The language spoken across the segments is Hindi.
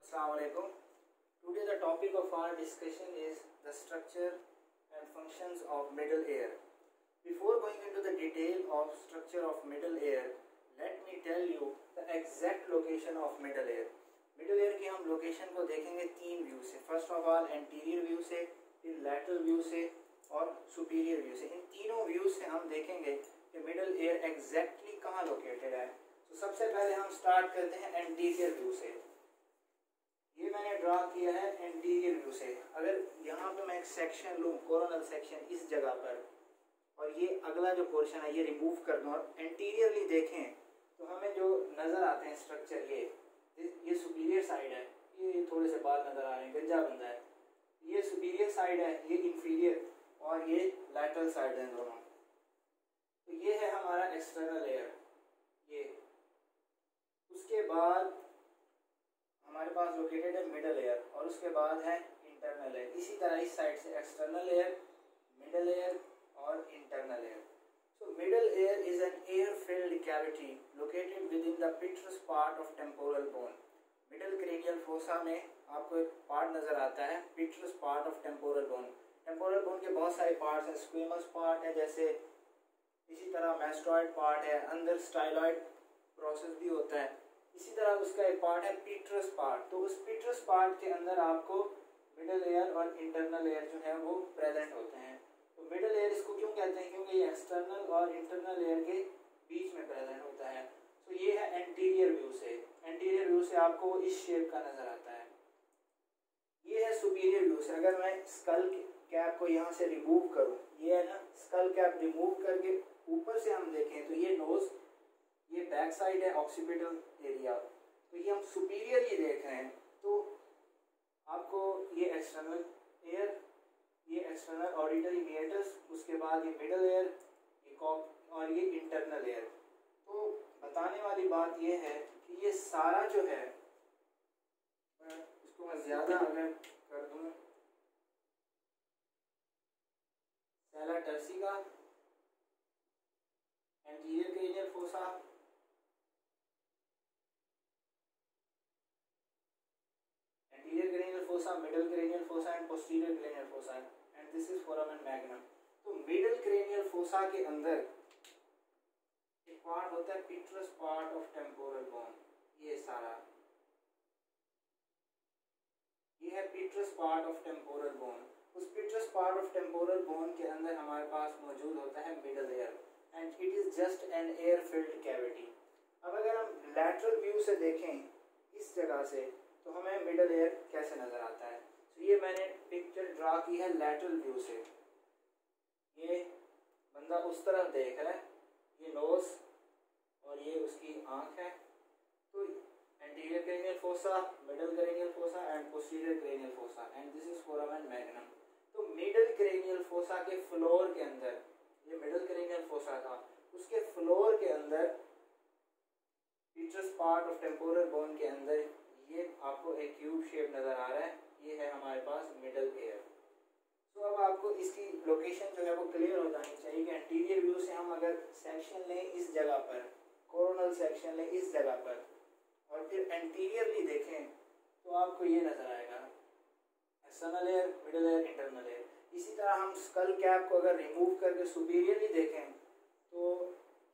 Assalamu alaikum. Today the topic of our discussion is the structure and functions of middle ear. Before going into the detail of structure of middle ear, let me tell you the exact location of middle ear. Middle ear की हम लोकेशन को देखेंगे तीन व्यू से. First of all anterior view से, फिर लैटरल व्यू से और सुपीरियर व्यू से. इन तीनों व्यू से हम देखेंगे कि मिडल ईयर एग्जैक्टली कहाँ लोकेटेड है. तो सबसे पहले हम स्टार्ट करते हैं एंटीरियर व्यू से. ये मैंने ड्रा किया है एंटीरियर व्यू से. अगर यहाँ पे मैं एक सेक्शन लूँ, कोरोनल सेक्शन इस जगह पर, और ये अगला जो पोर्शन है ये रिमूव कर दूँ और एंटीरियरली देखें तो हमें जो नज़र आते हैं स्ट्रक्चर, ये सुपीरियर साइड है, ये थोड़े से बाल नज़र आ रहे हैं, गंजा बंदा है. ये सुपीरियर साइड है, ये इंफीरियर, और ये लैटरल साइड है दोनों. तो ये है हमारा एक्सटर्नल लेयर. ये उसके बाद हमारे पास लोकेटेड है मिडल लेयर, और उसके बाद है इंटरनल लेयर. इसी तरह इस साइड से एक्सटर्नल लेयर, मिडल लेयर और internal layer. So middle ear is an air-filled cavity located within the petrous part of temporal bone. Middle cranial fossa में आपको एक पार्ट नजर आता है, petrous part of temporal bone. Temporal bone के बहुत सारे पार्ट्स हैं. स्क्वेमस पार्ट है, जैसे इसी तरह मैस्टॉइड पार्ट है, अंदर स्टाइलॉइड प्रोसेस भी होता है. इसी तरह उसका एक पार्ट है petrous पार्ट. तो उस petrous पार्ट के अंदर आपको मिडल एयर और इंटरनल एयर जो है वो प्रेजेंट होते हैं. तो मिडल एयर इसको क्यों कहते हैं? क्योंकि ये एक्सटर्नल और इंटरनल एयर के बीच में प्रेजेंट होता है. तो ये है एंटीरियर व्यू से. एंटीरियर व्यू से आपको इस शेप का नजर आता है. ये है सुपीरियर व्यू से. अगर मैं स्कल कैप को यहाँ से रिमूव करूँ, ये है ना, स्कल कैप रिमूव करके ऊपर से हम देखें तो ये नोज, ये बैक साइड है, ऑक्सीपिटल एरिया. तो ये हम सुपीरियरली देख रहे हैं. तो आपको ये एक्सटर्नल एयर, ये एक्सटर्नल ऑडिटरी हिएटस, उसके बाद ये मिडल एयर, ये कॉक और ये इंटरनल एयर. तो बताने वाली बात ये है कि ये सारा जो है, इसको मैं ज़्यादा अगर कर दूँ, सेला टर्सी का anterior cranial fossa, anterior cranial fossa, middle cranial fossa and posterior cranial fossa, and this is foramen magnum. तो मिडल क्रेनियल फोसा के अंदर एक पार्ट होता है petrous part of temporal bone. ये सारा ये है petrous part of temporal bone. उस petrous part of temporal bone के अंदर हमारे पास मौजूद होता है middle ear, and it is just an air filled cavity. अब अगर हम लैटरल व्यू से देखें इस जगह से, तो हमें मिडल एयर कैसे नजर आता है. तो ये मैंने पिक्चर ड्रा की है लैटरल व्यू से. ये बंदा उस तरफ देख रहा है, ये नोज और ये उसकी आंख है. तो anterior cranial fossa, middle cranial fossa and posterior cranial fossa, and this is foramen magnum. तो मिडल क्रेनियल फोसा के फ्लोर के अंदर, ये मिडल क्रेनियल फोसा था, उसके फ्लोर के अंदर पेट्रस पार्ट ऑफ टेम्पोरल बोन के अंदर ये आपको एक क्यूब शेप नजर आ रहा है. ये है हमारे पास मिडल एयर. तो अब आपको इसकी लोकेशन जो है वो क्लियर हो जानी चाहिए कि एंटीरियर व्यू से हम अगर सेक्शन लें इस जगह पर, कोरोनल सेक्शन लें इस जगह पर, और फिर एंटीरियरली देखें तो आपको ये नजर आएगा external air, middle air, internal air. इसी तरह हम स्कल कैप को अगर रिमूव करके सुपीरियरली देखें तो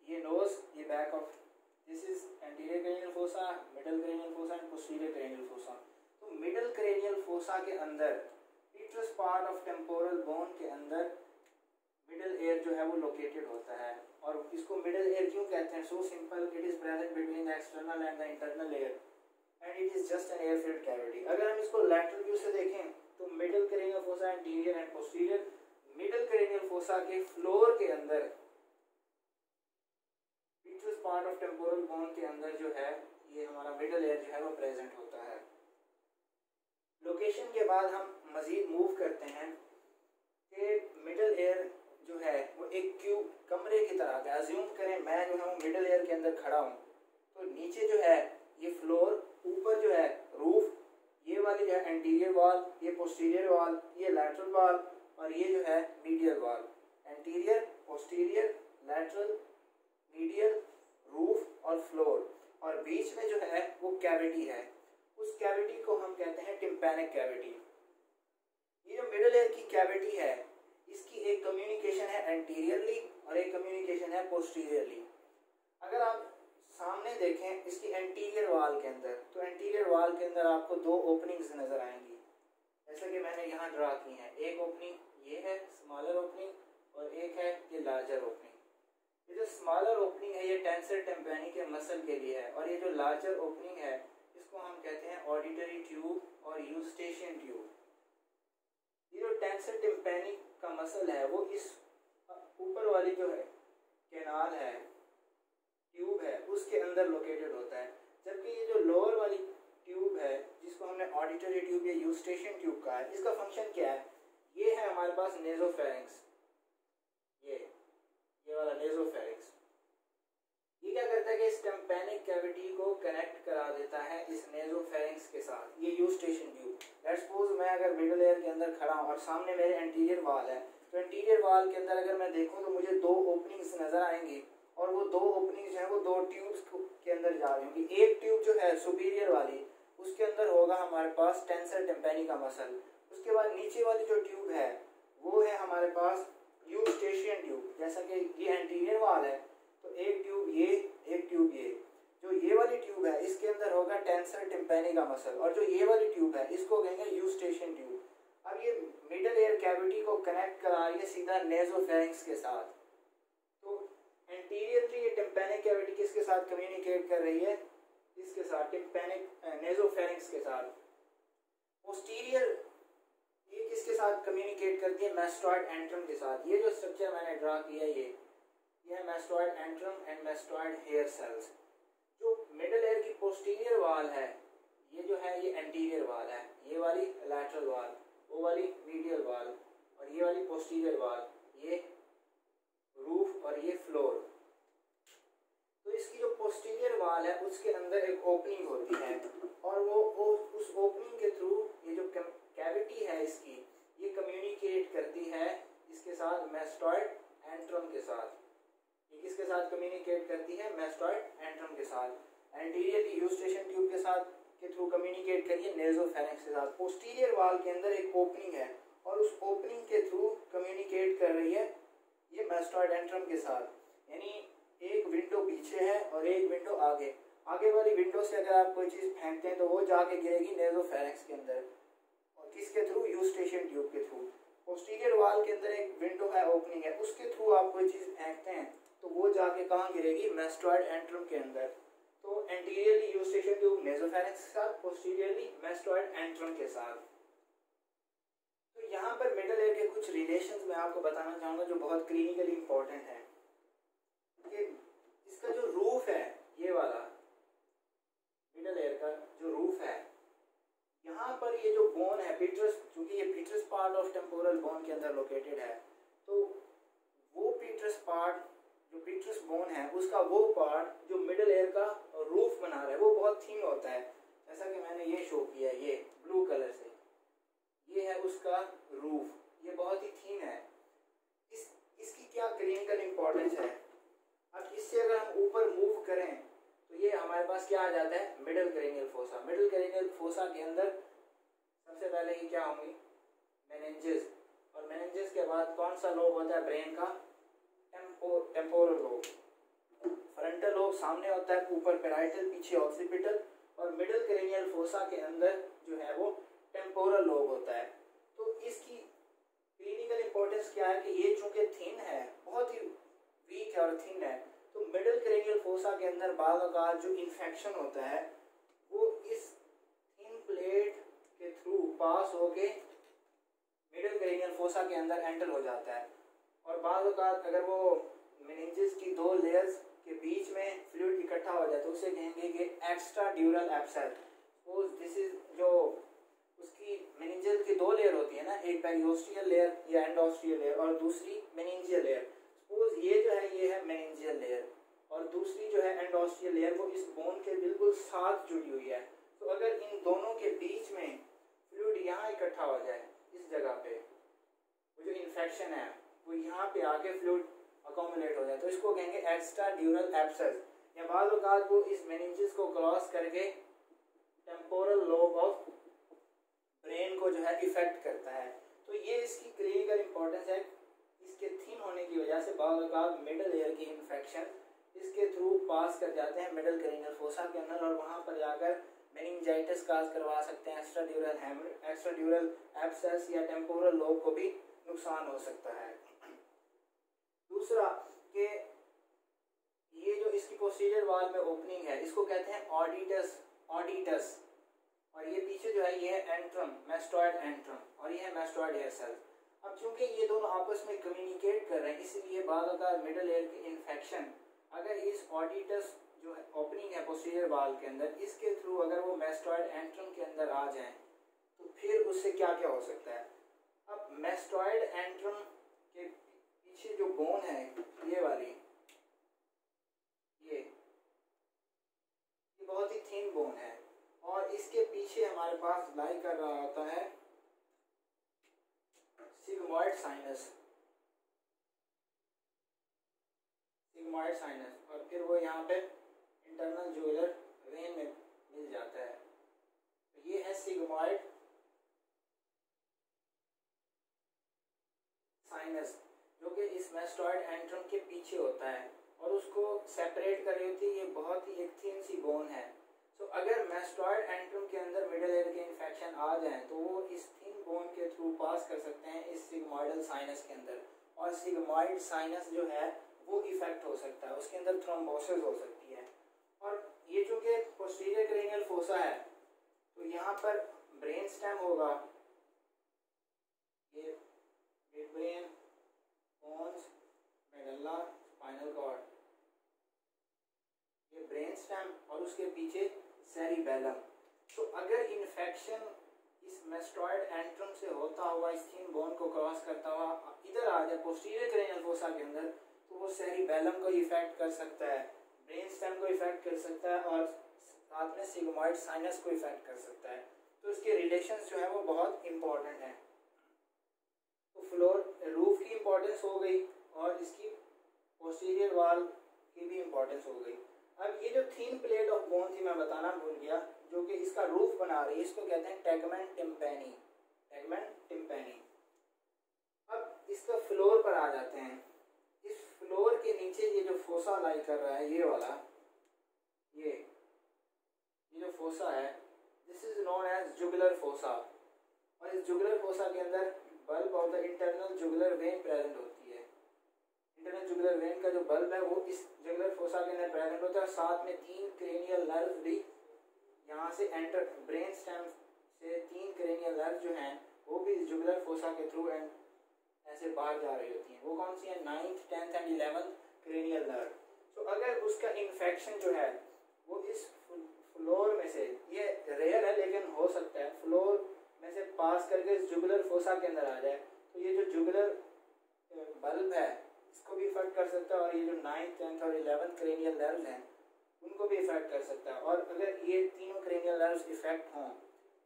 ये नोज, ये back of, this is anterior cranial fossa, middle cranial fossa and posterior cranial fossa. तो मिडल क्रेनियल फोसा के अंदर पेट्रस पार्ट ऑफ टेम्पोरल बोन के अंदर मिडल एयर जो है वो लोकेटेड होता है. और इसको मिडल एयर क्यों कहते हैं? So simple, it is present between the external and the internal air, and it is just an air filled cavity. अगर हम इसको लैटरल व्यू से देखें तो middle cranial fossa, anterior and posterior, middle cranial fossa के फ्लोर के अंदर पेट्रस पार्ट ऑफ टेम्पोरल बोन के अंदर जो है ये हमारा मिडल एयर जो है वो प्रेजेंट होता है. लोकेशन के बाद हम मजीद मूव करते हैं कि मिडल एयर जो है वो एक क्यूब कमरे की तरह है. अज्यूम करें मैं जो है वो मिडल एयर के अंदर खड़ा हूँ, तो नीचे जो है ये फ्लोर, ऊपर जो है रूफ, ये वाली जो है एंटीरियर वॉल, ये पोस्टीरियर वॉल, ये लैटरल वॉल, और ये जो है medial wall. Anterior, posterior, lateral, medial, roof और फ्लोर, और बीच में जो है वो कैविटी है. उस कैविटी को हम टिम्पैनिक कैविटी। ये जो मिडल एयर की कैविटी है इसकी एक कम्युनिकेशन है एंटीरियरली और एक कम्युनिकेशन है पोस्टीरियरली। अगर आप सामने देखें इसकी एंटीरियर वाल के अंदर, तो एंटीरियर वाल के अंदर आपको दो ओपनिंग्स नजर आएंगी, जैसा कि मैंने यहाँ ड्रा की है। एक ओपनिंग ये है स्मॉलर ओपनिंग और एक है ये लार्जर ओपनिंग। ये जो स्मॉलर ओपनिंग है ये टेंसर टिम्पैनी के मसल के लिए है, और ये जो लार्जर ओपनिंग है इसको हम कहते हैं ऑडिटरी ट्यूब और यूस्टेशियन ट्यूब। ये जो टेंसर टिम्पैनी का मसल है वो इस ऊपर वाली जो है कैनाल है, ट्यूब है, उसके अंदर लोकेटेड होता है, जबकि ये जो लोअर वाली ट्यूब है जिसको हमने ऑडिटरी ट्यूब या यूस्टेशियन ट्यूब कहा है, इसका फंक्शन क्या है? ये है हमारे पास नेजोफेरिंक्स, ये वाला नेजोफेरिंक्स। ये क्या करता है कि इस टिम्पैनिक कैविटी को कनेक्ट करा देता है इस नेजोफेरिंक्स के साथ, ये यूस्टेशियन ट्यूब। लेट्स सपोज मैं अगर मिडल एयर के अंदर खड़ा हूँ और सामने मेरे एंटीरियर वाल है, तो एंटीरियर वाल के अंदर अगर मैं देखूँ तो मुझे दो ओपनिंग्स नजर आएंगी, और वो दो ओपनिंग्स जो है वो दो ट्यूब्स के अंदर जा रही होंगी। एक ट्यूब जो है सुपीरियर वाली उसके अंदर होगा हमारे पास टेंसर टिम्पैनी का मसल। उसके बाद नीचे वाली जो ट्यूब है वो है हमारे पास यूस्टेशियन ट्यूब। जैसा कि ये एंटीरियर वाल है तो एक ट्यूब ये, एक ट्यूब ये। जो ये वाली ट्यूब है इसके अंदर होगा टेंसर टिम्पैनी का मसल, और जो ये वाली ट्यूब है इसको कहेंगे यूस्टेशियन ट्यूब। अब ये मिडल एयर कैविटी को कनेक्ट करा रही है सीधा नेजोफेरिंक्स के साथ। तो एंटीरियरली ये टिम्पैनिक कैविटी किसके साथ कम्युनिकेट कर रही है? इसके साथ, टिम्पैनिक नेजोफेरिंक्स के साथ। पोस्टीरियर ये किसके साथ कम्युनिकेट करती है? मैस्टॉइड एंट्रम के साथ। ये जो स्ट्रक्चर मैंने ड्रा किया ये है mastoid antrum and mastoid hair cells. जो मिडल एयर की पोस्टीरियर वाल है ये जो है ये एंटीरियर वाल है, ये वाली लैटरल वाल, वो वाली मीडियल वाल, और ये वाली पोस्टीरियर वाल, ये रूफ और ये फ्लोर। तो इसकी जो पोस्टीरियर वाल है उसके अंदर एक ओपनिंग होती है, और वो उस ओपनिंग के थ्रू ये जो कैविटी है इसकी ये कम्युनिकेट करती है इसके साथ मैस्टॉइड एंट्रम के साथ। ये किसके साथ कम्युनिकेट करती है? मैस्टॉइड एंट्रम के साथ। एंटीरियरली यूस्टेशियन ट्यूब के साथ के थ्रू कम्युनिकेट करिए नेजोफेरिंक्स के साथ। पोस्टीरियर वाल के अंदर एक ओपनिंग है और उस ओपनिंग के थ्रू कम्युनिकेट कर रही है ये मैस्टॉइड एंट्रम के साथ। यानी एक विंडो पीछे है और एक विंडो आगे। आगे वाली विंडो से अगर आप कोई चीज़ फेंकते हैं तो वो जाके गिरेगी नेजोफेरिंक्स के अंदर, और किसके थ्रू? यूस्टेशियन ट्यूब के थ्रू। पोस्टीरियर वाल के अंदर एक विंडो है, ओपनिंग है, उसके थ्रू आप कोई चीज़ फेंकते हैं तो वो जाके कहाँ गिरेगी? मैस्टॉइड एंट्रम के अंदर। तो एंटीरियरली यूस्टेशियन ट्यूब नेजोफेरिंक्स के साथ, पोस्टीरियरली मैस्टॉइड एंट्रम के साथ। तो यहाँ पर मिडल एयर के कुछ रिलेशंस मैं आपको बताना चाहूँगा जो बहुत क्लिनिकली इंपॉर्टेंट है। कि इसका जो रूफ है, ये वाला मिडल एयर का जो रूफ है, यहाँ पर ये जो बोन है पीट्रस, क्योंकि ये पीट्रस पार्ट ऑफ टेम्पोरल बोन के अंदर लोकेटेड है, तो वो पीट्रस पार्ट जो पीट्रस बोन है उसका वो पार्ट जो मिडल एयर का रूफ बना रहा है वो बहुत थिन होता है। जैसा कि मैंने ये शो किया है, ये ब्लू कलर से, ये है उसका रूफ, ये बहुत ही थिन है। इसकी क्या क्लिनिकल इंपॉर्टेंस है? अब इससे अगर हम ऊपर मूव करें तो ये हमारे पास क्या आ जाता है? Middle cranial fossa. Middle cranial fossa के अंदर सबसे पहले ये क्या होंगी? मेनिंजेस, और मेनिंजेस के बाद कौन सा लोब होता है ब्रेन का? Temporal lobe. फ्रंटल लोब सामने होता है, ऊपर पैराइटल, पीछे ऑक्सीपिटल, और मिडल क्रेनियल फोसा के अंदर जो है वो टेम्पोरल लोब होता है। तो इसकी क्लिनिकल इंपॉर्टेंस क्या है कि ये चूंकि थिन है, बहुत ही वीक है और थिन है, तो मिडल क्रेनियल फोसा के अंदर बाल आकार जो इन्फेक्शन होता है वो इस थिन प्लेट के थ्रू पास होके मिडल क्रेनियल फोसा के अंदर एंटर हो जाता है। और बाल आकार अगर वो मेनिंजेस की दो लेयर्स के बीच में फ्लूइड इकट्ठा हो जाए तो उसे कहेंगे कि extra ड्यूरल abscess. Suppose this is जो उसकी मेनिंजेस की दो लेयर होती है ना, एक पेरियोस्टियल लेयर या एंडोस्टियल लेयर और दूसरी मेनिंजियल लेयर। सपोज ये जो है ये है मेनिंजियल लेयर और दूसरी जो है एंडोस्टियल लेयर, वो इस बोन के बिल्कुल साथ जुड़ी हुई है। तो अगर इन दोनों के बीच में फ्लूइड यहाँ इकट्ठा हो जाए, इस जगह पे वो जो इन्फेक्शन है वो यहाँ पे आके फ्लूइड अकोमुलेट हो जाए, तो इसको कहेंगे एक्स्ट्रा ड्यूरल एब्सेस। या बाद औकात वो इस मेनिंजेस को क्रॉस करके टेम्पोरल लोब ऑफ है इफेक्ट करता है। तो ये इसकी क्लिनिकल इंपॉर्टेंस है। इसके थिन होने की वजह से बाद मिडल एयर की इन्फेक्शन इसके थ्रू पास कर जाते हैं मिडल क्रेनियल फोसा के अंदर, और वहाँ पर जाकर मेनिंजाइटिस काज करवा सकते हैं, एक्स्ट्राड्यूरल एब्सेस या टेम्पोरल लोब को भी नुकसान हो सकता है। दूसरा कि ये जो इसकी पोस्टीरियर वाल में ओपनिंग है इसको कहते हैं ऑडिटस, और ये पीछे जो है ये है एंट्रम, मैस्टॉइड एंट्रम, और ये है मैस्टॉइड एयर सेल। अब चूंकि ये दोनों आपस में कम्युनिकेट कर रहे हैं, इसलिए बाद मिडल एयर की इन्फेक्शन अगर इस ऑडिटस जो है ओपनिंग है पोस्टीरियर वाल के अंदर, इसके थ्रू अगर वो मैस्टॉइड एंट्रम के अंदर आ जाए तो फिर उससे क्या क्या हो सकता है। अब मैस्टॉइड एंट्रम के पीछे जो बोन है ये वाली, ये बहुत ही थिन बोन है, और इसके पीछे हमारे पास लाई कर रहा होता है सिग्मॉइड साइनस, और फिर वो यहाँ पे इंटरनल जुगुलर वेन में मिल जाता है। तो ये है सिग्मॉइड साइनस जो कि इस मैस्टॉइड एंट्रम के पीछे होता है, और उसको सेपरेट कर रही होती है ये बहुत ही एक थिन सी बोन है। तो अगर मैस्टॉइड एंट्रम के अंदर मिडल एयर के इन्फेक्शन आ जाए तो वो इस थिन बोन के थ्रू पास कर सकते हैं इस सिग्मॉइडल साइनस के अंदर, और सिग्मॉइड साइनस जो है वो इफेक्ट हो सकता है, उसके अंदर थ्रोम्बोसिस हो सकती है। और ये चूंकि पोस्टीरियर क्रेनियल फोसा है तो यहाँ पर ब्रेन स्टेम होगा, ये mid brain, pons, medulla, spinal cord, ये ब्रेन स्टेम, और उसके पीछे सेरिबेलम। तो अगर इन्फेक्शन इस मैस्टॉइड एंट्रम से होता हुआ इस थिन बोन को क्रॉस करता हुआ इधर आ जाए पोस्टीरियर क्रेनियल फोसा के अंदर, तो वो सेरिबेलम को इफेक्ट कर सकता है, ब्रेन स्टेम को इफेक्ट कर सकता है, और साथ में सिग्मॉइड साइनस को इफेक्ट कर सकता है। तो इसके रिलेशंस जो है वो बहुत इंपॉर्टेंट है। तो फ्लोर रूफ की इंपॉर्टेंस हो गई, और इसकी पोस्टीरियर वाल की भी इंपॉर्टेंस हो गई। अब ये जो थिन प्लेट ऑफ बोन थी मैं बताना भूल गया, जो कि इसका रूफ बना रही है, इसको कहते हैं टेगमेंट टिम्पैनी। अब इसका फ्लोर पर आ जाते हैं। इस फ्लोर के नीचे ये जो फोसा लाई कर रहा है, ये वाला, ये जो फोसा है, this is known as jugular fossa, और इस जुगुलर फोसा के अंदर bulb of the internal jugular vein present होती है। इंटरनल जुगुलर वेन का जो बल्ब है वो इस जुगुलर फोसा के अंदर प्रेजेंट होता है, साथ में 3 क्रेनियल नर्व भी यहाँ से एंटर, ब्रेन स्टेम से 3 क्रेनियल नर्व जो हैं वो भी इस जुगुलर फोसा के थ्रू एंड ऐसे बाहर जा रही होती हैं। वो कौन सी है? 9th, 10th and 11th cranial nerve. तो अगर उसका इन्फेक्शन जो है वो इस फ्लोर में से, ये रेयर है लेकिन हो सकता है, फ्लोर में से पास करके इस जुगुलर फोसा के अंदर आ जाए, तो ये जो जुगुलर बल्ब है इसको भी इफेक्ट कर सकता है, और ये जो 9th, 10th और 11th क्रेनियल नर्व्स हैं उनको भी इफेक्ट कर सकता है। और अगर ये तीनों क्रेनियल नर्व्स इफेक्ट हों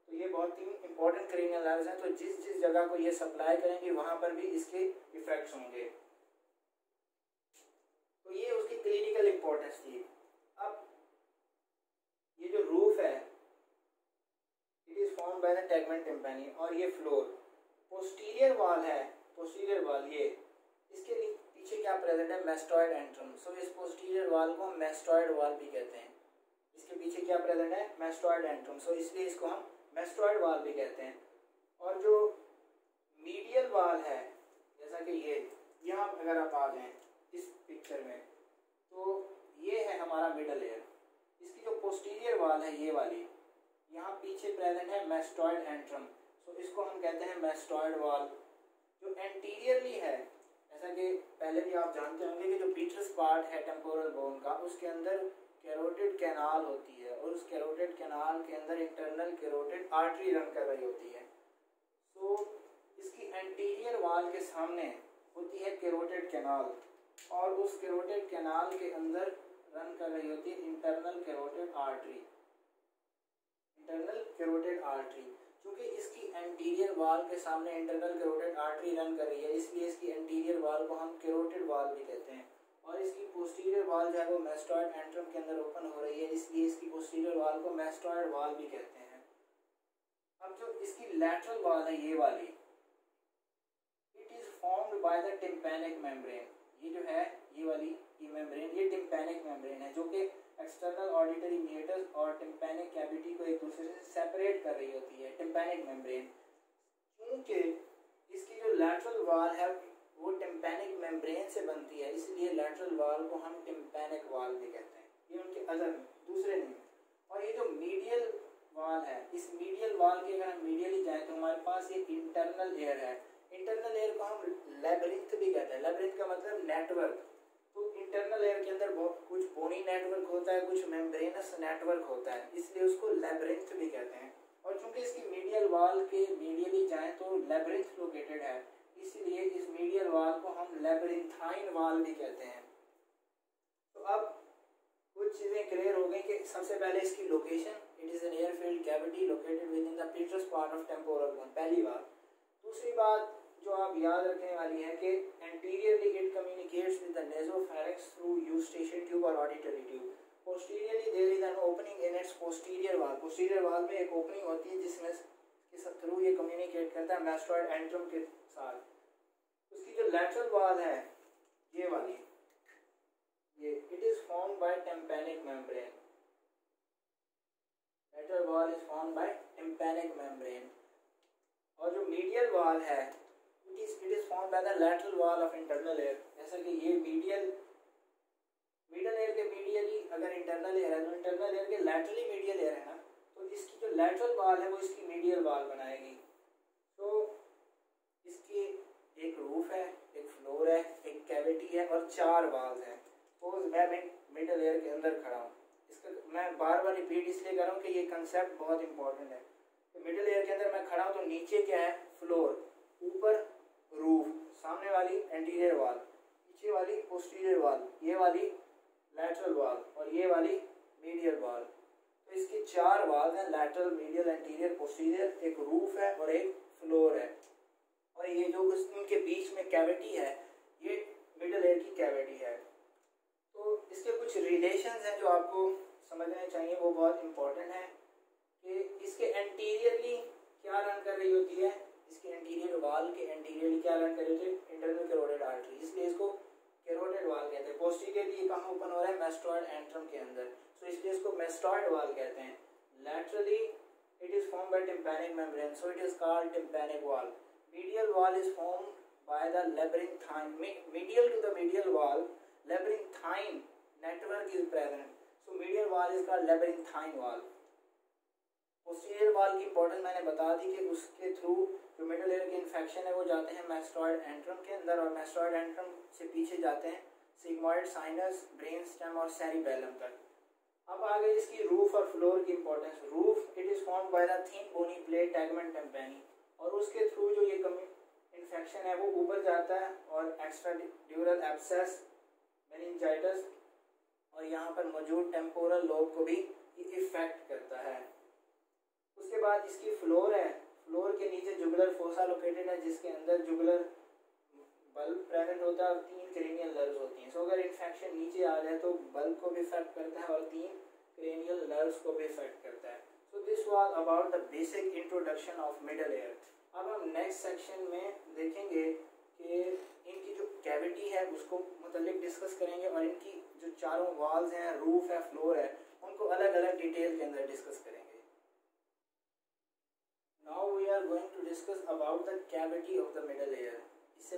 तो ये बहुत ही इंपॉर्टेंट क्रेनियल नर्व्स हैं, तो जिस जिस जगह को ये सप्लाई करेंगे वहाँ पर भी इसके इफेक्ट्स होंगे। तो ये उसकी क्लिनिकल इंपॉर्टेंस थी। अब ये जो रूफ है it is formed by the tegmen tympani, और ये फ्लोर पोस्टीरियर वाल है, पोस्टीरियर वाल ये, इसके पीछे क्या प्रेजेंट है? Mastoid antrum. सो इस पोस्टीरियर वाल को हम मैस्टॉइड वाल भी कहते हैं। इसके पीछे क्या प्रेजेंट है? Mastoid antrum. सो इसलिए इसको हम मैस्टॉइड वाल भी कहते हैं। और जो मीडियल वाल है, जैसा कि ये यहाँ अगर आप आ जाएं इस पिक्चर में, तो ये है हमारा मिडल एयर। इसकी जो पोस्टीरियर वाल है ये वाली, यहाँ पीछे प्रेजेंट है मैस्टॉइड एंट्रम। सो इसको हम कहते हैं मैस्टॉइड वाल। जो एंटीरियरली है, जैसा कि पहले भी आप जानते होंगे कि जो पीटरस पार्ट है टेम्पोरल बोन का, उसके अंदर कैरोटिड कैनाल होती है, और उस कैरोटिड कैनाल के अंदर इंटरनल कैरोटिड आर्टरी रन कर रही होती है। तो इसकी एंटीरियर वाल के सामने होती है कैरोटिड कैनाल, और उस कैरोटिड कैनाल के अंदर रन कर रही होती है internal carotid artery. Internal carotid artery, क्योंकि इसकी एंटीरियर वाल के सामने इंटरनल कैरोटिड आर्टरी रन कर रही है, इसलिए इसकी एंटीरियर वाल को हम कैरोटिड वाल भी कहते हैं। और इसकी पोस्टीरियर वाल जो है वो मैस्टॉइड एंट्रम के अंदर ओपन हो रही है, इसलिए इसकी पोस्टीरियर वाल को मैस्टॉइड वाल भी कहते हैं। अब जो इसकी लैटरल वॉल है ये वाली, it is formed by the tympanic membrane. ये जो है ये वाली ये मेम्ब्रेन, ये टिम्पैनिक मेम्ब्रेन है जो कि एक्सटर्नल ऑडिटरी मीटर्स और टिम्पैनिक कैविटी को एक दूसरे से सेपरेट कर रही होती है, टिम्पैनिक मेम्ब्रेन। क्योंकि इसकी जो लैटरल वॉल है वो टिम्पैनिक मेम्ब्रेन से बनती है, इसलिए लैटरल वॉल को हम टिम्पैनिक वॉल भी कहते हैं। ये उनके अदर दूसरे नहीं। और ये जो मीडियल वॉल है, इस मीडियल वॉल के अगर हम मीडियली जाएं तो हमारे पास एक इंटरनल एयर है। इंटरनल एयर को हम लैबिरिंथ भी कहते हैं। लैबिरिंथ का मतलब नेटवर्क। तो इंटरनल एयर के अंदर कुछ बोनी नेटवर्क होता है, कुछ मेम्ब्रेनस नेटवर्क होता है, इसलिए उसको लैबिरिंथ भी कहते हैं। और चूंकि इसकी मीडियल वॉल के मीडियली जाएं तो लैबिरिंथ लोकेटेड है, इसलिए इस मीडियल वॉल को हम लैबिरिंथाइन वॉल भी कहते हैं। तो अब कुछ चीज़ें क्लियर हो गई कि सबसे पहले इसकी location, it is an air filled cavity located within the petrous part of temporal bone, पहली बात। दूसरी बात जो आप याद रखने वाली है कि anteriorly it communicates with the nasopharynx through Eustachian tube और auditory tube. Posteriorly there is an opening in its posterior wall. Posterior wall में एक ओपनिंग होती है जिसमें के थ्रू ये कम्युनिकेट करता है मैस्टॉइड एंट्रम के साथ। उसकी जो लैटरल वॉल है ये वाली, ये it is formed bye tympanic membrane. lateral wall is formed by tympanic membrane। और जो medial wall है it is formed by the lateral wall of internal air। जैसा कि ये middle air के medially अगर internal air है तो internal air के laterally medial air है ना, तो इसकी जो lateral wall है वो इसकी medial wall बनाएगी। तो इसकी एक रूफ है, एक फ्लोर है, एक कैविटी है और 4 वाल्स हैं। तो मैं मिडल एयर के अंदर खड़ा हूँ। इसका मैं बार बार रिपीट इसलिए कर रहा हूँ कि ये कंसेप्ट बहुत इंपॉर्टेंट है। तो मिडल एयर के अंदर मैं खड़ा हूँ तो नीचे क्या है, फ्लोर, ऊपर रूफ, सामने वाली एंटीरियर वॉल, पीछे वाली पोस्टीरियर वॉल, ये वाली लैटरल वॉल और ये वाली मीडियल वॉल। तो इसकी 4 वॉल्स हैं, लैटरल, मीडियल, एंटीरियर, पोस्टीरियर, एक रूफ है और एक फ्लोर है। और ये जो इनके बीच में कैविटी है ये मिडल एयर की कैविटी है। तो इसके कुछ रिलेशंस हैं जो आपको समझने चाहिए, वो बहुत इंपॉर्टेंट है कि इसके एंटीरियरली क्या रन कर रही होती है, इसके एंटीरियर वॉल के एंटीरियरली क्या रन कर रही होती है, इंटरनल कैरोटिड आर्टरी, इसलिए इसको कैरोटिड वॉल कहते हैं। पोस्टीरियरली कहाँ ओपन हो रहा है, मैस्टॉइड एंट्रम के अंदर, तो इसलिए इसको मैस्टॉइड वॉल कहते हैं। Laterally it is formed bye tympanic membrane, so it is called tympanic wall. medial wall is formed by the labyrinthine, medial to the medial wall labyrinthine network is present, so medial wall is called labyrinthine wall। posterior wall की इंपॉर्टेंस मैंने बता दी कि उसके थ्रू जो मिडल एयर के इन्फेक्शन है वो जाते हैं मैस्टॉइड एंट्रम के अंदर और मैस्टॉइड एंट्रम से पीछे जाते हैं सिग्मॉइड साइनस, ब्रेन स्टेम और सेरिबेलम तक। अब आ गई इसकी रूफ और फ्लोर की importance. Roof it is formed by the thin bony plate tegmen tympani, और उसके थ्रू जो ये इन्फेक्शन है वो ऊपर जाता है और एक्स्ट्रा ड्यूरल एब्सेस, मेनिंजाइटिस और यहाँ पर मौजूद टेम्पोरल लोब को भी इफेक्ट करता है। उसके बाद इसकी फ्लोर है, फ्लोर के नीचे जुगुलर फोसा लोकेटेड है जिसके अंदर जुगुलर बल्ब प्रेजेंट होता है और 3 क्रेनियल नर्व्स होती हैं। सो अगर इन्फेक्शन नीचे आ जाए तो बल्ब को भी इफेक्ट करता है और 3 क्रेनियल नर्व्स को भी इफेक्ट करता है। So this was about the basic introduction of middle ear। अब हम नेक्स्ट सेक्शन में देखेंगे कि इनकी जो कैविटी है उसको मतलब डिस्कस करेंगे और इनकी जो चारों वॉल्स हैं, रूफ है, फ्लोर है, उनको अलग अलग डिटेल के अंदर डिस्कस करेंगे। Now we are going to discuss about the cavity of the middle ear। इससे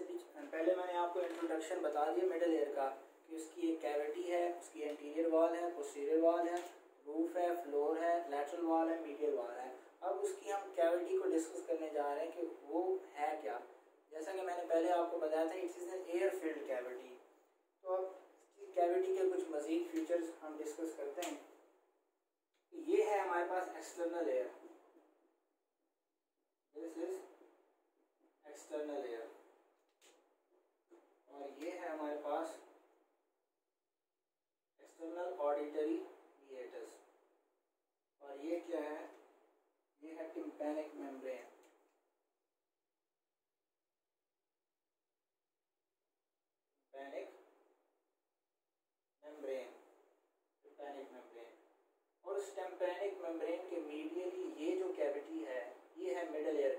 पहले मैंने आपको इंट्रोडक्शन बता दिया मिडल एयर का कि उसकी एक कैविटी है, उसकी एंटीरियर वॉल है, पोस्टीरियर वॉल है, रूफ है, फ्लोर है, लैटरल वॉल है, मीडियल वॉल है। अब उसकी हम कैविटी को डिस्कस करने जा रहे हैं कि वो है क्या। जैसा कि मैंने पहले आपको बताया था it is an air filled cavity. तो अब कैविटी के कुछ मज़ीद फीचर्स हम डिस्कस करते हैं। ये है हमारे पास external ear, this is external ear, और ये है हमारे पास एक्सटर्नल ऑडिटरी हिएटस, और ये क्या है, ये है टिम्पैनिक मेम्ब्रेन। टिम्पैनिक मेम्ब्रेन और उस टिम्पैनिक मेम्ब्रेन के मीडियली ये जो कैविटी है ये है मिडल एयर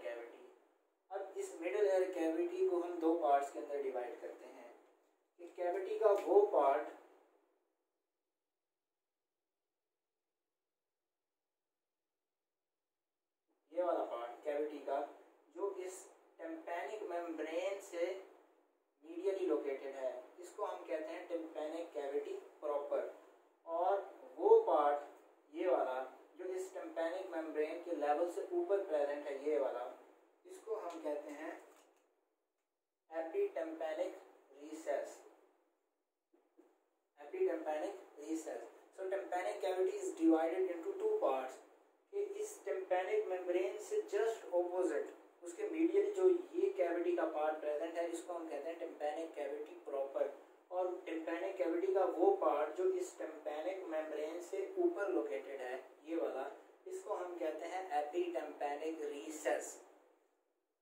पार्ट्स के अंदर डिवाइड करते हैं कि कैविटी का वो पार्ट ये वाला पार्ट कैविटी का जो इस टिम्पैनिक मेम्ब्रेन से मीडियली लोकेटेड है, इसको हम कहते हैं टिम्पैनिक कैविटी प्रॉपर। और वो पार्ट ये वाला जो इस टिम्पैनिक मेम्ब्रेन के लेवल से ऊपर प्रेजेंट है, ये वाला, इसको हम कहते हैं epitympanic recess. Epitympanic recess. So tympanic cavity is divided into two parts कि इस टिम्पैनिक मेम्ब्रेन से जस्ट ऑपोजिट उसके मीडियली जो ये कैविटी का पार्ट प्रेजेंट है, इसको हम कहते हैं टिम्पैनिक कैविटी प्रॉपर। और टिम्पैनिक कैविटी का वो पार्ट जो इस टिम्पैनिक मेम्ब्रेन से ऊपर लोकेटेड है, ये वाला, इसको हम कहते हैं एपिटिम्पैनिक रीसेस।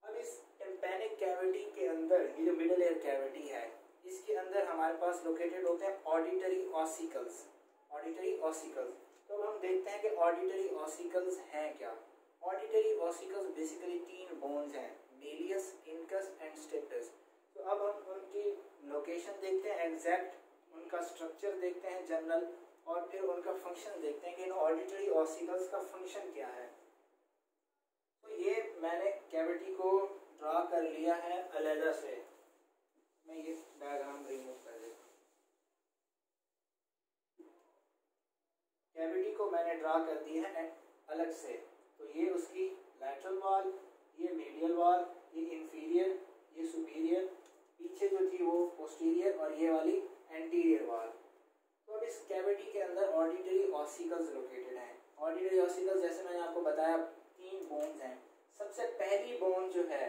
अब इस टिम्पैनिक कैविटी के अंदर ये जो मिडिल ईयर कैविटी है, इसके अंदर हमारे पास लोकेटेड होते हैं ऑडिटरी ऑसिकल्स। ऑडिटरी ऑसिकल्स, तो हम देखते हैं कि ऑडिटरी ऑसिकल्स हैं क्या। ऑडिटरी ऑसिकल्स बेसिकली 3 बोन्स हैं, मेलियस, इनकस एंड स्टेपस। तो अब हम उनकी लोकेशन देखते हैं एग्जैक्ट, उनका स्ट्रक्चर देखते हैं जनरल, और फिर उनका फंक्शन देखते हैं कि इन ऑडिटरी ऑसिकल्स का फंक्शन क्या है। तो ये मैंने कैविटी को ड्रा कर लिया है अलग से। मैं ये डायग्राम रिमूव कर देता हूँ। कैविटी को मैंने ड्रा कर दिया है अलग से। तो ये उसकी लैटरल वॉल, ये मीडियल वॉल, ये इंफीरियर, ये सुपीरियर, पीछे जो थी वो पोस्टीरियर, और ये वाली एंटीरियर वॉल। तो अब इस कैविटी के अंदर ऑडिटरी ऑसिकल्स लोकेटेड हैं। ऑडिटरी ऑसिकल्स जैसे मैंने आपको बताया 3 बोन्स हैं। सबसे पहली बोन जो है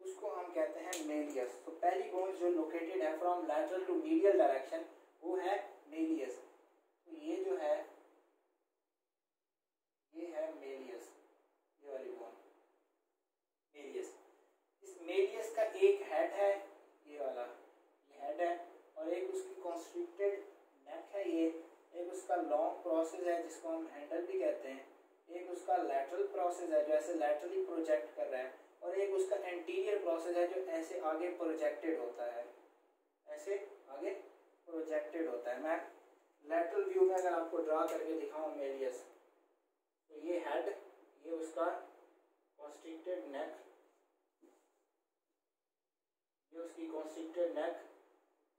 उसको हम कहते हैं मेलियस। तो पहली बोन जो लोकेटेड है from lateral to medial direction, वो है मेलियस। तो ये जो है ये है मेलियस, ये वाली बोन मेलियस। इस मेलियस का एक हेड है, ये वाला, ये हेड है, और एक उसकी कॉन्स्ट्रिक्टेड नेक है, ये एक उसका लॉन्ग प्रोसेस है जिसको हम हैंडल भी कहते हैं, एक उसका लैटरल प्रोसेस है जो ऐसे लैटरली प्रोजेक्ट कर रहा है, और एक उसका एंटीरियर प्रोसेस है जो ऐसे आगे प्रोजेक्टेड होता है, ऐसे आगे प्रोजेक्टेड होता है। मैं लैटरल व्यू में अगर आपको ड्रा करके दिखाऊं मेलियस, तो ये हेड, ये उसका कॉन्स्ट्रिक्टेड नेक, ये उसकी कॉन्स्ट्रिक्टेड नेक,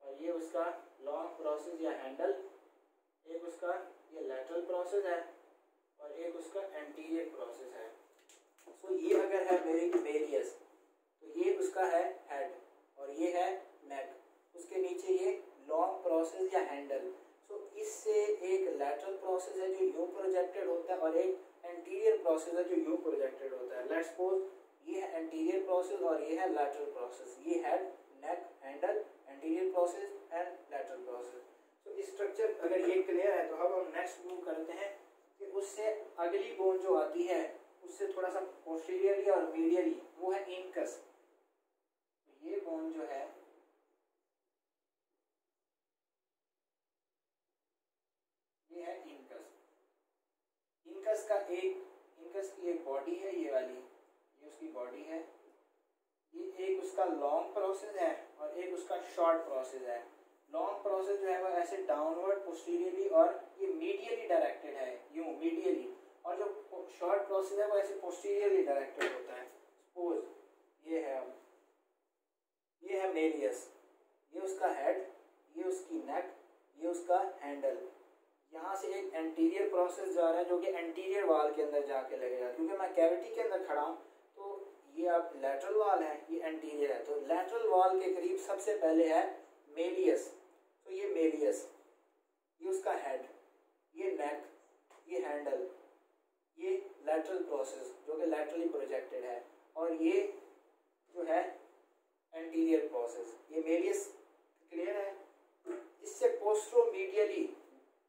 और ये उसका लॉन्ग प्रोसेस या हैंडल, एक उसका ये लैटरल प्रोसेस है, और एक उसका एंटीरियर प्रोसेस है। सो ये अगर है मेरी मेलियस, तो ये उसका है हेड, और ये है नेक, उसके नीचे ये लॉन्ग प्रोसेस या हैंडल। सो इससे एक लैटरल प्रोसेस है जो यूं प्रोजेक्टेड होता है, और एक एंटीरियर प्रोसेस है जो यूं प्रोजेक्टेड होता है। लेट्स सपोज ये है एंटीरियर प्रोसेस और ये है लैटरल प्रोसेस। ये head, neck, handle, anterior process and lateral process. तो इस स्ट्रक्चर अगर ये क्लियर है, तो अब हम नेक्स्ट मूव करते हैं कि उससे अगली बोन जो आती है उससे थोड़ा सा पोस्टीरियरली और मीडियली, वो है इनकस। तो ये बोन जो है ये है इनकस। इनकस की एक बॉडी है, ये वाली, ये उसकी बॉडी है। ये एक उसका लॉन्ग प्रोसेस है और एक उसका शॉर्ट प्रोसेस है। लॉन्ग प्रोसेस जो है वो ऐसे डाउनवर्ड पोस्टीरियरली और ये मीडियली डायरेक्टेड है, यूं मीडियली, और जो शॉर्ट प्रोसेस है वो ऐसे पोस्टीरियरली डायरेक्टेड होता है। सपोज ये है, अब ये है मेलियस, ये उसका हेड, ये उसकी नेक, ये उसका हैंडल। यहाँ से एक एंटीरियर प्रोसेस जा रहा है जो कि एंटीरियर वाल के अंदर जाके लगेगा। क्योंकि मैं कैविटी के अंदर खड़ा हूँ, तो ये आप लैटरल वाल है, ये एंटीरियर है, तो लैटरल वाल के करीब सबसे पहले है मेलियस। तो ये मेलियस, ये उसका हेड, ये नेक, ये हैंडल, ये लैटरल प्रोसेस जो कि लैटरली प्रोजेक्टेड है, और ये जो है एंटीरियर प्रोसेस। ये मेलियस क्लियर है। इससे पोस्ट्रोमीडियली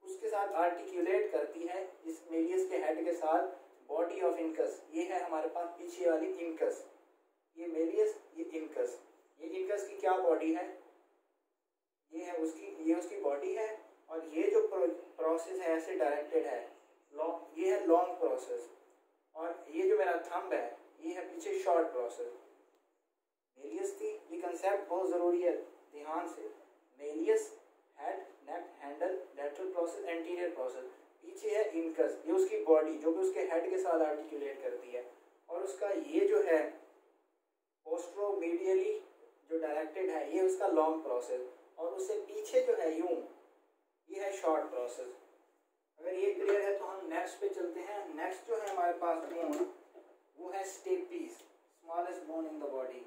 उसके साथ आर्टिकुलेट करती है, इस मेलियस के हेड के साथ, बॉडी ऑफ इनकस। ये है हमारे पास पीछे वाली इनकस, ये मेलियस, ये इनकस। ये इनकस की क्या बॉडी है, ये है उसकी, ये उसकी बॉडी है, और ये जो प्रोसेस है ऐसे डायरेक्टेड है, लॉन्ग, ये है लॉन्ग प्रोसेस, और ये जो मेरा थंब है ये है पीछे शॉर्ट प्रोसेस। मेलियस थी, ये कंसेप्ट बहुत ज़रूरी है, ध्यान से। Malleus, head, neck, handle, lateral process, anterior process. पीछे है इनकस, ये उसकी बॉडी जो कि उसके हेड के साथ आर्टिकुलेट करती है, और उसका ये जो है पोस्ट्रोमीडियली जो डायरेक्टेड है, ये उसका लॉन्ग प्रोसेस, और उससे पीछे जो है यूं, ये है शॉर्ट प्रोसेस। अगर ये क्लियर है तो हम नेक्स्ट पे चलते हैं। नेक्स्ट जो है हमारे पास बोन, वो है stapes, smallest bone in the body.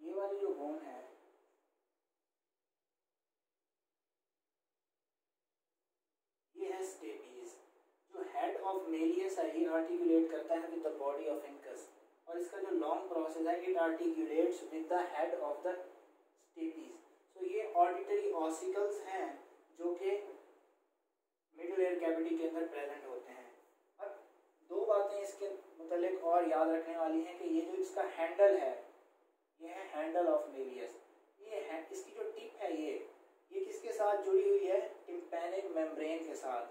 ये वाली जो बोन है, ये है स्टेपीज। जो हेड ऑफ मेलियस है, ये आर्टिकुलेट करता है with the body of incus, और इसका जो लॉन्ग प्रोसेस है, it articulates with the head of the stapes. तो ये ऑडिटरी ऑसिकल्स हैं जो कि मिडिल एयर कैविटी के अंदर प्रेजेंट होते हैं। अब दो बातें इसके मुतालिक और याद रखने वाली हैं कि ये जो इसका हैंडल है, ये है हैंडल ऑफ मेलियस। ये है, इसकी जो टिप है, ये किसके साथ जुड़ी हुई है? टिम्पैनिक मेम्ब्रेन के साथ।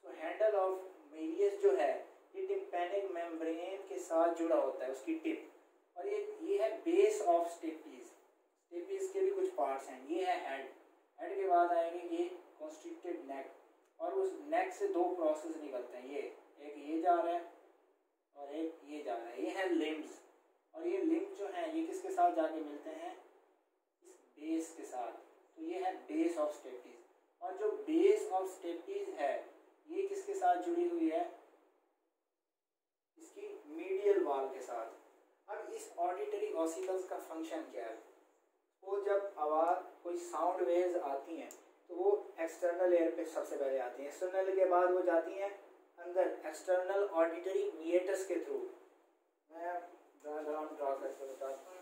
तो हैंडल ऑफ मेलियस जो है, ये टिम्पैनिक मेम्ब्रेन के साथ जुड़ा होता है, उसकी टिप। और ये है बेस ऑफ स्टेपीज। स्टेपीज के भी कुछ पार्ट्स हैं। ये है हेड, हेड के बाद आएंगे ये कॉन्स्ट्रिक्टेड नेक, और उस नेक से दो प्रोसेस निकलते हैं, ये एक ये जा रहा है और एक ये जा रहा है, ये है लिम्स। और ये लिम्ब जो है, ये किसके साथ जाके मिलते हैं? इस बेस के साथ। तो ये है बेस ऑफ स्टेपीज। और जो बेस ऑफ स्टेपीज है, ये किसके साथ जुड़ी हुई है? इसकी मीडियल वॉल के साथ। अब इस ऑडिटरी ऑसिकल्स का फंक्शन क्या है? वो जब आवाज, कोई साउंड वेव्स आती हैं, तो वो एक्सटर्नल एयर पे सबसे पहले आती हैं। एक्सटर्नल के बाद वो जाती हैं अंदर एक्सटर्नल ऑडिटरी मीएटस के थ्रू। मैं डायग्राम ड्रा करके बताता हूँ।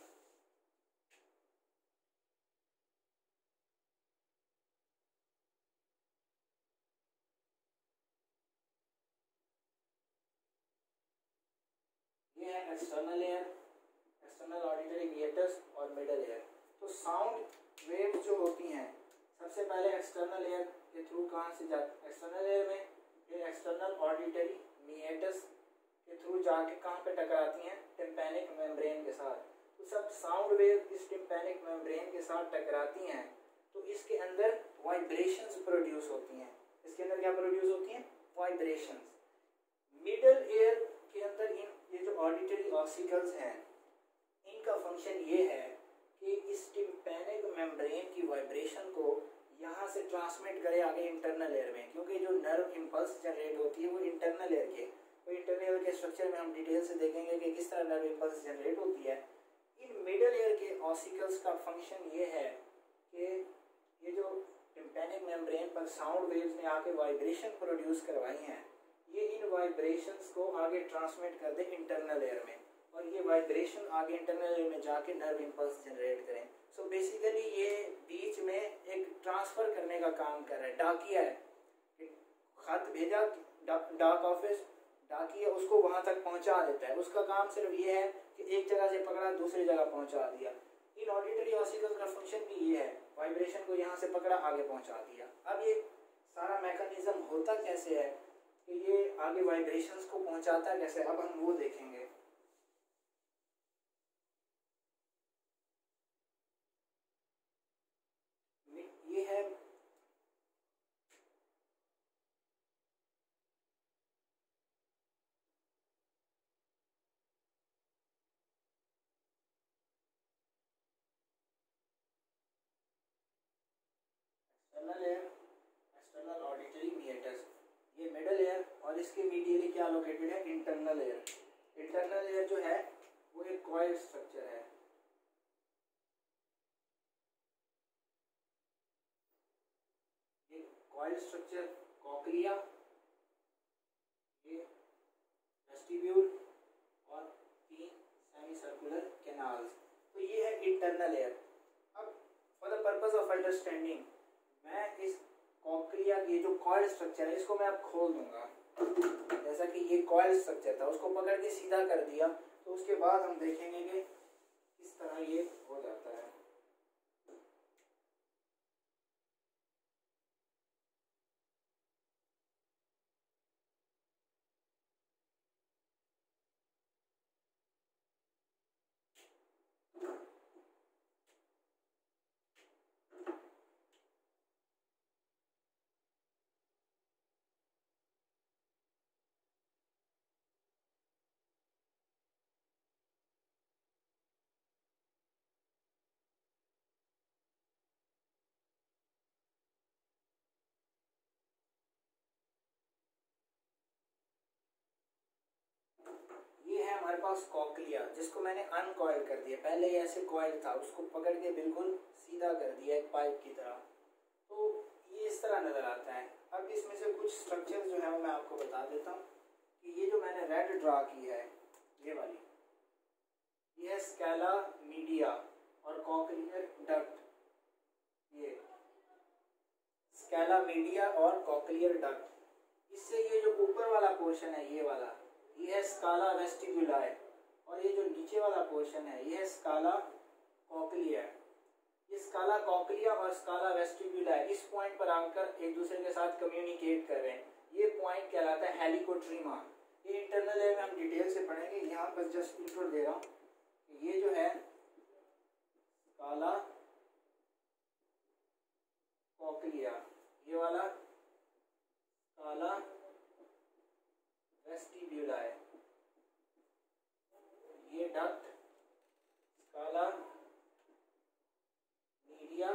ये है एक्सटर्नल एयर, एक्सटर्नल ऑडिटरी मीएटस और मिडल एयर। तो साउंड वेव्स जो होती हैं, सबसे पहले एक्सटर्नल एयर के थ्रू कहाँ से जाती? एक्सटर्नल एयर में, फिर एक्सटर्नल ऑडिटरी मीएटस के थ्रू जाके कहाँ पे टकराती हैं? टिम्पैनिक मेम्ब्रेन के साथ। तो सब साउंड वेव इस टिम्पैनिक मेम्ब्रेन के साथ टकराती हैं, तो इसके अंदर वाइब्रेशंस प्रोड्यूस होती हैं। इसके अंदर क्या प्रोड्यूस होती हैं? वाइब्रेशंस। मिडल एयर के अंदर ये जो ऑडिटरी ऑसिकल्स हैं, इनका फंक्शन ये है कि इस टिम्पैनिक मेम्ब्रेन की वाइब्रेशन को यहाँ से ट्रांसमिट करे आगे इंटरनल एयर में, क्योंकि जो नर्व इम्पल्स जनरेट होती है वो इंटरनल एयर के, तो इंटरनल एयर के स्ट्रक्चर में हम डिटेल से देखेंगे कि किस तरह नर्व इम्पल्स जनरेट होती है। इन मिडल एयर के ऑसिकल्स का फंक्शन ये है कि ये जो टिम्पैनिक मेम्ब्रेन पर साउंड वेव्स ने आके वाइब्रेशन प्रोड्यूस करवाई हैं, ये इन वाइब्रेशंस को आगे ट्रांसमिट कर दे इंटरनल एयर में, और ये वाइब्रेशन आगे इंटरनल एयर में जाके नर्व इम्पल्स जनरेट करें। सो बेसिकली ये बीच में एक ट्रांसफर करने का काम कर रहा है, डाकिया है। खत भेजा डाक ऑफिस, डाकिया उसको वहां तक पहुंचा देता है। उसका काम सिर्फ ये है कि एक जगह से पकड़ा दूसरी जगह पहुंचा दिया। इन ऑडिटरी ऑसिकल्स का फंक्शन भी ये है, वाइब्रेशन को यहाँ से पकड़ा आगे पहुंचा दिया। अब ये सारा मैकेनिज्म होता कैसे है कि ये आगे वाइब्रेशंस को पहुंचाता कैसे, अब हम वो देखेंगे। ये है एक्सटर्नल एयर, एक्सटर्नल ऑडिटरी मीएटस, ये मिडल एयर, और इसके मीडियली क्या लोकेटेड है? Internal air. इंटरनल एयर जो है वो एक कॉइल स्ट्रक्चर है। ये कॉइल स्ट्रक्चर कॉक्लिया, ये वेस्टिब्यूल, और 3 सेमी सर्कुलर कैनाल्स। तो ये है इंटरनल एयर। अब for the purpose of understanding, मैं इस कॉक्लिया, ये जो कॉइल स्ट्रक्चर है, इसको मैं अब खोल दूंगा। जैसा कि ये कॉइल स्ट्रक्चर था, उसको पकड़ के सीधा कर दिया, तो उसके बाद हम देखेंगे कि किस तरह ये हो जाता है। ये है हमारे पास कॉकलिया, जिसको मैंने अनकॉइल कर दिया। पहले ये ऐसे कॉइल था, उसको पकड़ के बिल्कुल सीधा कर दिया एक पाइप की तरह, तो ये इस तरह नजर आता है। अब इसमें से कुछ स्ट्रक्चर जो है वो मैं आपको बता देता हूँ कि ये जो मैंने रेड ड्रा की है, ये वाली, ये है स्कैला मीडिया और कॉकलियर डक्ट। ये स्कैला मीडिया और कॉकलियर डक्ट, इससे ये जो ऊपर वाला पोर्शन है ये वाला, ये है स्काला वेस्टिब्युलाई, और ये जो नीचे वाला पोर्शन है ये है स्काला कॉकलिया। ये स्काला कॉकलिया और स्काला वेस्टिब्युलाई इस पॉइंट पर आकर एक दूसरे के साथ कम्युनिकेट कर रहे हैं। ये पॉइंट कहलाता है हेलिकोट्रीमा। ये इंटरनल है, हम डिटेल से पढ़ेंगे, यहाँ पर जस्ट इंट्रो दे रहा हूँ। ये जो है स्काला कॉकलिया, ये वाला स्काला वेस्टिब्युलाई, ये डक्ट स्काला मीडिया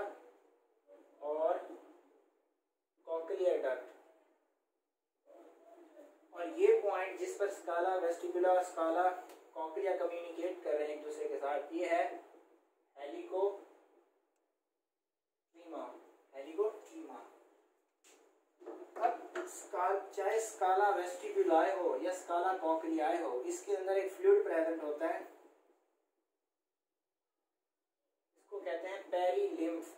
और कॉकलियर डक्ट, और ये पॉइंट जिस पर स्काला वेस्टिब्युला और स्काला कॉकलिया कम्युनिकेट कर रहे हैं एक दूसरे के साथ, ये है हेलिकोट्रीमा। हेलिकोट्रीमा। अब चाहे स्काला वेस्टिब्युलाई हो या स्काला कॉकलियाई हो, इसके अंदर एक फ्लूइड प्रेजेंट होता है, इसको कहते हैं पेरीलिम्फ।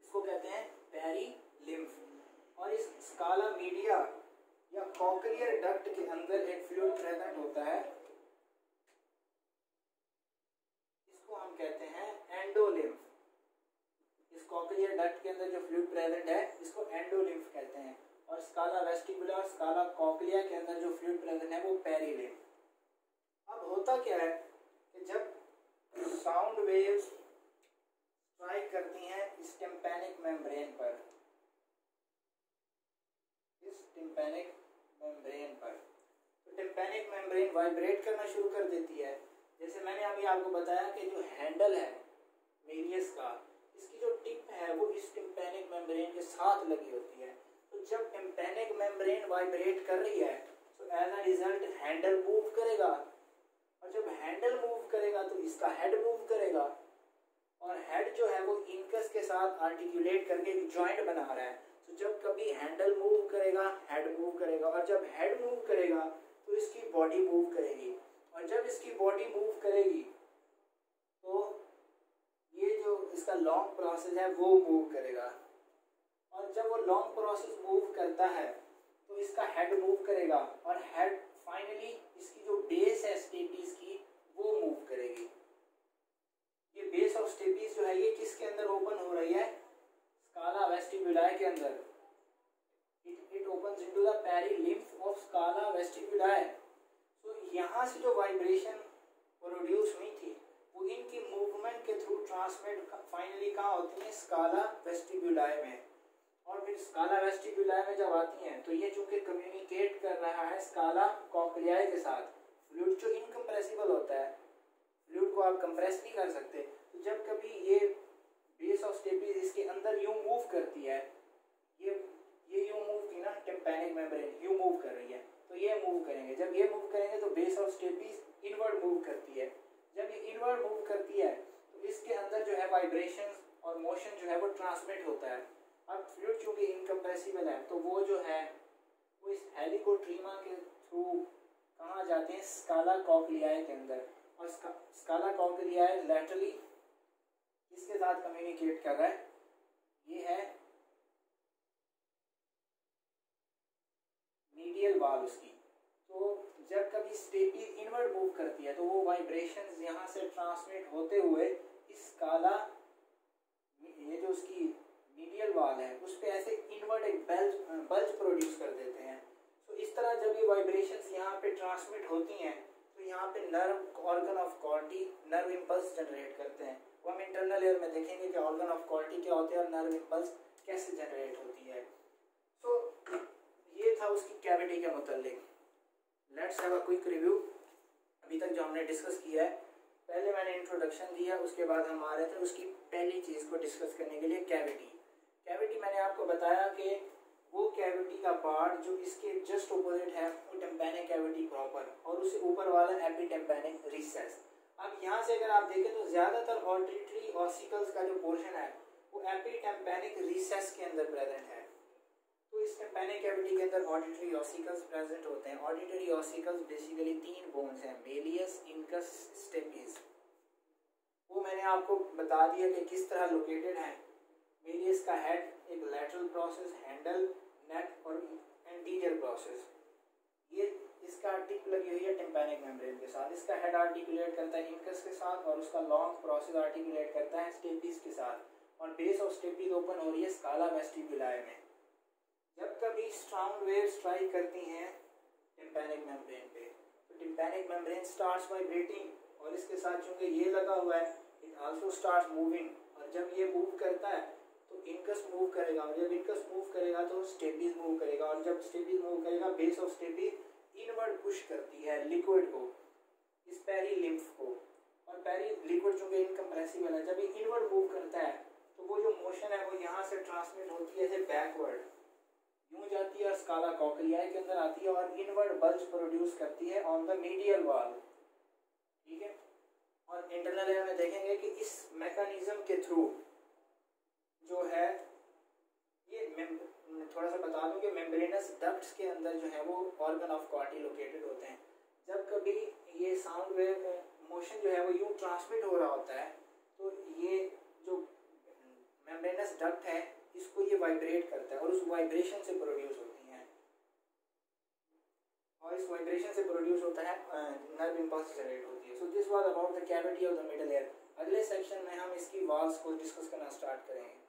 इसको कहते हैं पेरीलिम्फ। और इस स्काला मीडिया या कॉकलियर डक्ट के अंदर एक फ्लूइड प्रेजेंट होता है, इसको हम कहते हैं एंडोलिम्फ। इस कॉकलियर डक्ट के अंदर जो फ्लूइड प्रेजेंट है इसको एंडोलिम्फ कहते हैं, और स्काला वेस्टिब्युला और स्काला कॉकलिया के अंदर जो फ्लूइड प्रेजेंट है वो पेरीलिम्फ। अब होता क्या है कि जब साउंड वेव्स स्ट्राइक करती हैं इस टिम्पैनिक मेम्ब्रेन पर, इस टिम्पैनिक मेम्ब्रेन पर, तो टिम्पैनिक मेम्ब्रेन वाइब्रेट करना शुरू कर देती है। जैसे मैंने अभी आपको बताया कि जो हैंडल है मेनियस का, इसकी जो टिप है वो इस टिम्पैनिक मेम्ब्रेन के साथ लगी होती है। तो जब टिम्पैनिक मेम्ब्रेन वाइब्रेट कर रही है तो as a result handle move करेगा, और जब हैंडल मूव करेगा तो इसका हेड मूव करेगा, और हेड जो है वो इनकस के साथ आर्टिकुलेट करके एक जॉइंट बना रहा है। तो जब कभी हैंडल मूव करेगा हेड मूव करेगा, और जब हेड मूव करेगा तो इसकी बॉडी मूव करेगी, और जब इसकी बॉडी मूव करेगी तो ये जो इसका लॉन्ग प्रोसेस है वो मूव करेगा, और जब वो लॉन्ग प्रोसेस मूव करता है तो इसका हेड मूव करेगा, और हेड फाइनली इसकी जो बेस है स्टेपीज की वो मूव करेगी। ये बेस ऑफ स्टेपीज जो है ये किसके अंदर ओपन हो रही है? स्काला वेस्टिब्युलाई के अंदर। It opens into the perilymph of scala vestibuli. तो यहाँ से जो वाइब्रेशन प्रोड्यूस हुई थी वो इनकी मूवमेंट के थ्रू ट्रांसमिट फाइनली कहाँ होती है? स्काला वेस्टिब्युलाई में। और फिर स्काला वेस्टिब्युलाई में जब आती हैं तो ये चूंकि कम्युनिकेट कर रहा है स्काला कॉकलियाई के साथ, फ्लूइड जो इनकम्प्रेसिबल होता है, फ्लूइड को आप कंप्रेस नहीं कर सकते, तो जब कभी ये बेस ऑफ स्टेपीज इसके अंदर यूं मूव करती है, ये यूं मूव की ना, टिम्पैनिक मेम्ब्रेन यूं मूव कर रही है, तो ये मूव करेंगे। जब ये मूव करेंगे तो base of stapes inward move करती है। जब ये इनवर्ड मूव करती है तो इसके अंदर जो है वाइब्रेशन और मोशन जो है वो ट्रांसमिट होता है। अब फ्लूइड चूंकि इनकम्प्रेसिबल है तो वो जो है वो इस हेलिकोट्रीमा के थ्रू कहाँ जाते हैं? स्काला कॉकलियाई के अंदर। और स्काला कॉकलियाई लैटरली इसके साथ कम्युनिकेट कर रहा है, ये है मीडियल वॉल उसकी। तो जब कभी स्टेपीज इनवर्ड मूव करती है तो वो वाइब्रेशंस यहाँ से ट्रांसमिट होते हुए इस काला, ये जो उसकी मीडियल वॉल है उस पे ऐसे इनवर्ड एक बल्ज प्रोड्यूस कर देते हैं। तो इस तरह जब ये वाइब्रेशंस यहाँ पे ट्रांसमिट होती हैं तो यहाँ पे nerve organ of Corti nerve impulse generate करते हैं। वो हम इंटरनल एयर में देखेंगे कि ऑर्गन ऑफ कॉल्टी क्या होते हैं और नर्व इम्पल्स कैसे जनरेट होती है। तो ये था उसकी कैविटी के मुतालिक। Let's have a quick review अभी तक जो हमने डिस्कस किया है। पहले मैंने इंट्रोडक्शन दिया, उसके बाद हम आ रहे थे उसकी पहली चीज़ को डिस्कस करने के लिए, कैविटी। कैविटी मैंने आपको बताया कि वो कैविटी का पार्ट जो इसके जस्ट अपोजिट है वो टिम्पैनिक कैविटी प्रॉपर और उससे ऊपर वाला एपिटिम्पैनिक रिसेस। अब यहाँ से अगर आप देखें तो ज़्यादातर ऑडिटरी ऑसिकल्स का जो पोर्शन है वो एपिटिम्पैनिक रिसेस के अंदर प्रेजेंट है। तो इस टिम्पैनिक कैविटी के अंदर ऑडिटरी ऑसिकल्स प्रेजेंट होते हैं। ऑडिटरी ऑसिकल्स बेसिकली 3 बोन्स हैं, मेलियस, इनकस, स्टेपीज। वो मैंने आपको बता दिया कि किस तरह लोकेटेड है। मेलियस का हेड एक लैटरल प्रोसेस, हैंडल, नेक और एंटीरियर प्रोसेस। ये इसका आर्टिक लगी हुई है टिम्पैनिक मेम्ब्रेन के साथ। इसका हेड आर्टिकुलेट करता है इनकस के साथ और उसका लॉन्ग प्रोसेस आर्टिकुलेट करता है स्टेपीज के साथ। और बेस ऑफ स्टेपीज ओपन हो रही है स्काला वेस्टिबुलाe में। जब कभी साउंड वेव स्ट्राइक करती हैं टिम्पैनिक मेम्ब्रेन पे तो टिम्पैनिक मेम्ब्रेन स्टार्ट्स वाइब्रेटिंग और इसके साथ चूंकि ये लगा हुआ है इट आल्सो स्टार्ट्स मूविंग। और जब ये मूव करता है तो इनकस मूव करेगा और जब इनकस मूव करेगा तो स्टेपीज मूव करेगा और जब स्टेपीज मूव करेगा base of stapes inward push करती है लिक्विड को, इस पेरी लिम्फ को। और पेरी लिक्विड चूंकि इनकम्प्रेसिबल है, जब ये इनवर्ड मूव करता है तो वो जो मोशन है वो यहाँ से ट्रांसमिट होती है ऐसे बैकवर्ड यूं जाती है और स्काला कॉकलियाई के अंदर आती है और इनवर्ड बल्ज प्रोड्यूस करती है ऑन द मीडियल वॉल। ठीक है। और इंटरनल एयर में देखेंगे कि इस मैकेनिज्म के थ्रू जो है ये थोड़ा सा बता दूं कि मेम्ब्रेनस डक्ट्स के अंदर जो है वो ऑर्गन ऑफ कॉल्टी लोकेटेड होते हैं। जब कभी ये साउंड वेव मोशन जो है वो यूं ट्रांसमिट हो रहा होता है तो ये जो मेम्ब्रेनस डक्ट है इसको ये वाइब्रेट करता है और उस वाइब्रेशन से प्रोड्यूस होती हैं और इस वाइब्रेशन से प्रोड्यूस होता है नर्व इम्पल्स जनरेट होती है। So this was about the cavity of the middle air. अगले सेक्शन में हम इसकी वॉल्स को डिस्कस करना स्टार्ट करेंगे।